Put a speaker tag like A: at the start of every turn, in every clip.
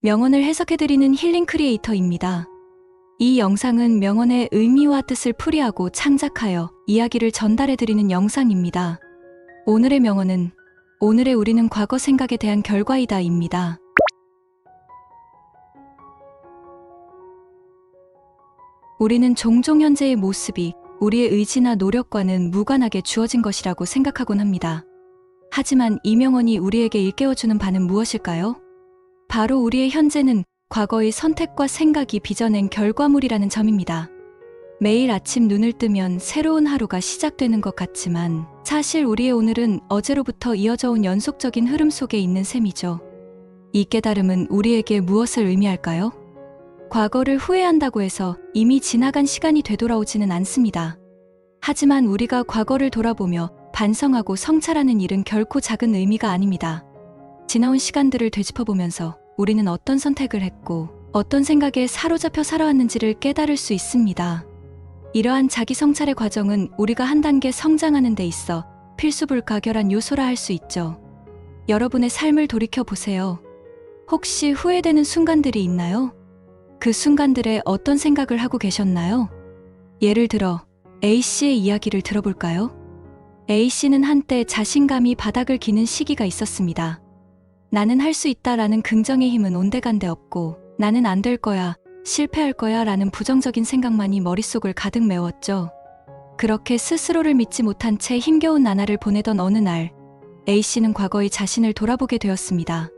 A: 명언을 해석해드리는 힐링 크리에이터입니다. 이 영상은 명언의 의미와 뜻을 풀이하고 창작하여 이야기를 전달해드리는 영상입니다. 오늘의 명언은 오늘의 우리는 과거 생각에 대한 결과이다 입니다. 우리는 종종 현재의 모습이 우리의 의지나 노력과는 무관하게 주어진 것이라고 생각하곤 합니다. 하지만 이 명언이 우리에게 일깨워주는 바는 무엇일까요? 바로 우리의 현재는 과거의 선택과 생각이 빚어낸 결과물이라는 점입니다. 매일 아침 눈을 뜨면 새로운 하루가 시작되는 것 같지만 사실 우리의 오늘은 어제로부터 이어져 온 연속적인 흐름 속에 있는 셈이죠. 이 깨달음은 우리에게 무엇을 의미할까요? 과거를 후회한다고 해서 이미 지나간 시간이 되돌아오지는 않습니다. 하지만 우리가 과거를 돌아보며 반성하고 성찰하는 일은 결코 작은 의미가 아닙니다. 지나온 시간들을 되짚어보면서 우리는 어떤 선택을 했고 어떤 생각에 사로잡혀 살아왔는지를 깨달을 수 있습니다. 이러한 자기 성찰의 과정은 우리가 한 단계 성장하는 데 있어 필수불가결한 요소라 할 수 있죠. 여러분의 삶을 돌이켜보세요. 혹시 후회되는 순간들이 있나요? 그 순간들에 어떤 생각을 하고 계셨나요? 예를 들어 A씨의 이야기를 들어볼까요? A씨는 한때 자신감이 바닥을 기는 시기가 있었습니다. 나는 할 수 있다라는 긍정의 힘은 온데간데 없고 나는 안 될 거야, 실패할 거야 라는 부정적인 생각만이 머릿속을 가득 메웠죠. 그렇게 스스로를 믿지 못한 채 힘겨운 나날을 보내던 어느 날 A씨는 과거의 자신을 돌아보게 되었습니다.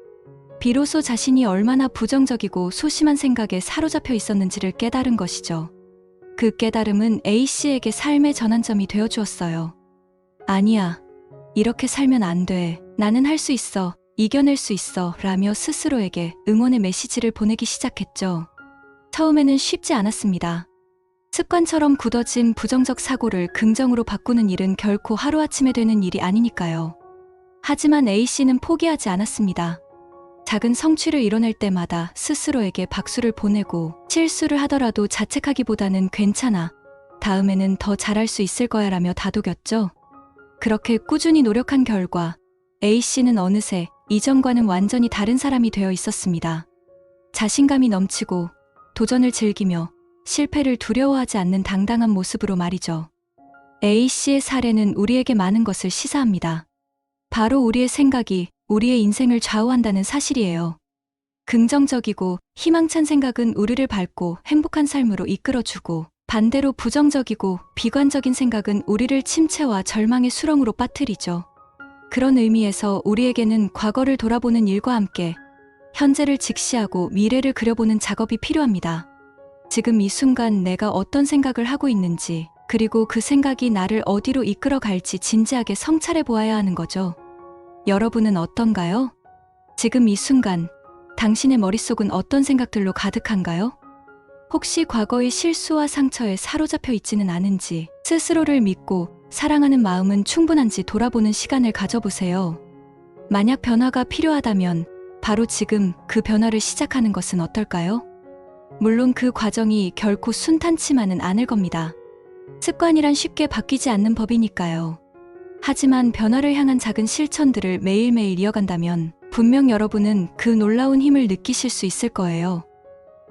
A: 비로소 자신이 얼마나 부정적이고 소심한 생각에 사로잡혀 있었는지를 깨달은 것이죠. 그 깨달음은 A씨에게 삶의 전환점이 되어주었어요. 아니야, 이렇게 살면 안 돼. 나는 할 수 있어. 이겨낼 수 있어. 라며 스스로에게 응원의 메시지를 보내기 시작했죠. 처음에는 쉽지 않았습니다. 습관처럼 굳어진 부정적 사고를 긍정으로 바꾸는 일은 결코 하루아침에 되는 일이 아니니까요. 하지만 A씨는 포기하지 않았습니다. 작은 성취를 이뤄낼 때마다 스스로에게 박수를 보내고 실수를 하더라도 자책하기보다는 괜찮아. 다음에는 더 잘할 수 있을 거야 라며 다독였죠. 그렇게 꾸준히 노력한 결과 A씨는 어느새 이전과는 완전히 다른 사람이 되어 있었습니다. 자신감이 넘치고 도전을 즐기며 실패를 두려워하지 않는 당당한 모습으로 말이죠. A씨의 사례는 우리에게 많은 것을 시사합니다. 바로 우리의 생각이 우리의 인생을 좌우한다는 사실이에요. 긍정적이고 희망찬 생각은 우리를 밝고 행복한 삶으로 이끌어주고 반대로 부정적이고 비관적인 생각은 우리를 침체와 절망의 수렁으로 빠뜨리죠. 그런 의미에서 우리에게는 과거를 돌아보는 일과 함께 현재를 직시하고 미래를 그려보는 작업이 필요합니다. 지금 이 순간 내가 어떤 생각을 하고 있는지 그리고 그 생각이 나를 어디로 이끌어 갈지 진지하게 성찰해 보아야 하는 거죠. 여러분은 어떤가요? 지금 이 순간 당신의 머릿속은 어떤 생각들로 가득한가요? 혹시 과거의 실수와 상처에 사로잡혀 있지는 않은지 스스로를 믿고 사랑하는 마음은 충분한지 돌아보는 시간을 가져보세요. 만약 변화가 필요하다면 바로 지금 그 변화를 시작하는 것은 어떨까요? 물론 그 과정이 결코 순탄치만은 않을 겁니다. 습관이란 쉽게 바뀌지 않는 법이니까요. 하지만 변화를 향한 작은 실천들을 매일매일 이어간다면 분명 여러분은 그 놀라운 힘을 느끼실 수 있을 거예요.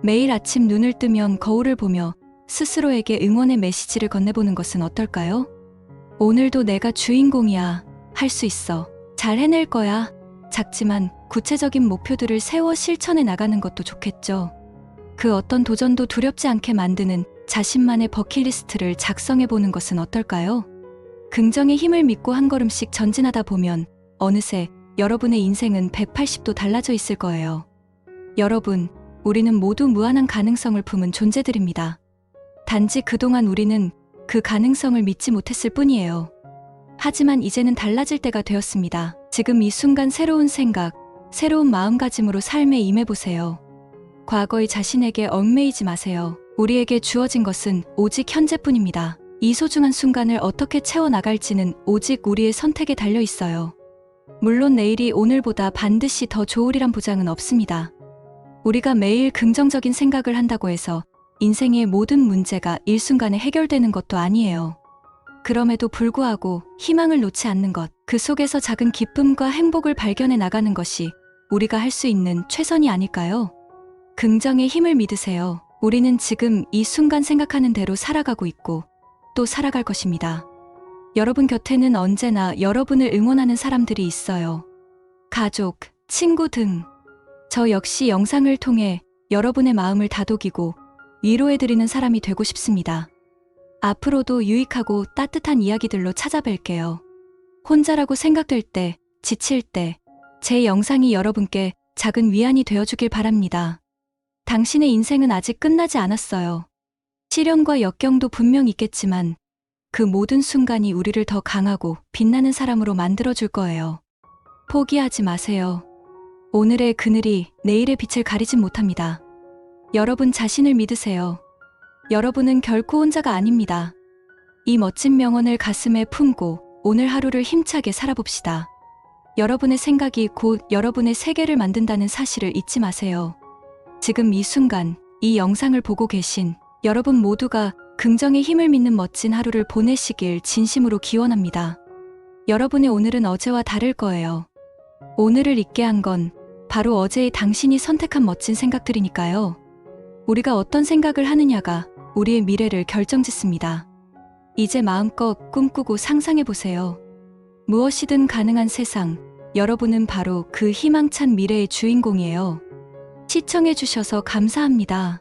A: 매일 아침 눈을 뜨면 거울을 보며 스스로에게 응원의 메시지를 건네보는 것은 어떨까요? 오늘도 내가 주인공이야. 할 수 있어. 잘 해낼 거야. 작지만 구체적인 목표들을 세워 실천해 나가는 것도 좋겠죠. 그 어떤 도전도 두렵지 않게 만드는 자신만의 버킷리스트를 작성해보는 것은 어떨까요? 긍정의 힘을 믿고 한 걸음씩 전진하다 보면 어느새 여러분의 인생은 180도 달라져 있을 거예요. 여러분, 우리는 모두 무한한 가능성을 품은 존재들입니다. 단지 그동안 우리는 그 가능성을 믿지 못했을 뿐이에요. 하지만 이제는 달라질 때가 되었습니다. 지금 이 순간 새로운 생각, 새로운 마음가짐으로 삶에 임해보세요. 과거의 자신에게 얽매이지 마세요. 우리에게 주어진 것은 오직 현재뿐입니다. 이 소중한 순간을 어떻게 채워나갈지는 오직 우리의 선택에 달려 있어요. 물론 내일이 오늘보다 반드시 더 좋으리란 보장은 없습니다. 우리가 매일 긍정적인 생각을 한다고 해서 인생의 모든 문제가 일순간에 해결되는 것도 아니에요. 그럼에도 불구하고 희망을 놓지 않는 것, 그 속에서 작은 기쁨과 행복을 발견해 나가는 것이 우리가 할 수 있는 최선이 아닐까요? 긍정의 힘을 믿으세요. 우리는 지금 이 순간 생각하는 대로 살아가고 있고 또 살아갈 것입니다. 여러분 곁에는 언제나 여러분을 응원하는 사람들이 있어요. 가족, 친구 등. 저 역시 영상을 통해 여러분의 마음을 다독이고 위로해드리는 사람이 되고 싶습니다. 앞으로도 유익하고 따뜻한 이야기들로 찾아뵐게요. 혼자라고 생각될 때, 지칠 때, 제 영상이 여러분께 작은 위안이 되어주길 바랍니다. 당신의 인생은 아직 끝나지 않았어요. 시련과 역경도 분명 있겠지만 그 모든 순간이 우리를 더 강하고 빛나는 사람으로 만들어줄 거예요. 포기하지 마세요. 오늘의 그늘이 내일의 빛을 가리진 못합니다. 여러분 자신을 믿으세요. 여러분은 결코 혼자가 아닙니다. 이 멋진 명언을 가슴에 품고 오늘 하루를 힘차게 살아봅시다. 여러분의 생각이 곧 여러분의 세계를 만든다는 사실을 잊지 마세요. 지금 이 순간, 이 영상을 보고 계신 여러분 모두가 긍정의 힘을 믿는 멋진 하루를 보내시길 진심으로 기원합니다. 여러분의 오늘은 어제와 다를 거예요. 오늘을 있게 한 건 바로 어제의 당신이 선택한 멋진 생각들이니까요. 우리가 어떤 생각을 하느냐가 우리의 미래를 결정짓습니다. 이제 마음껏 꿈꾸고 상상해보세요. 무엇이든 가능한 세상, 여러분은 바로 그 희망찬 미래의 주인공이에요. 시청해주셔서 감사합니다.